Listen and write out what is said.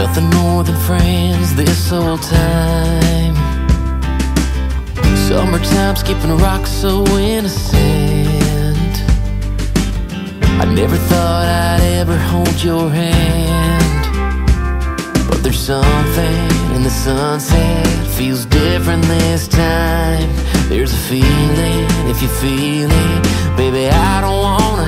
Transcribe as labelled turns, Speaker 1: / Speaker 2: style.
Speaker 1: nothing more than friends this whole time. Summertime's keeping rocks so innocent. I never thought I'd ever hold your hand, but there's something in the sunset, feels different this time. There's a feeling, if you feel it, baby, I don't want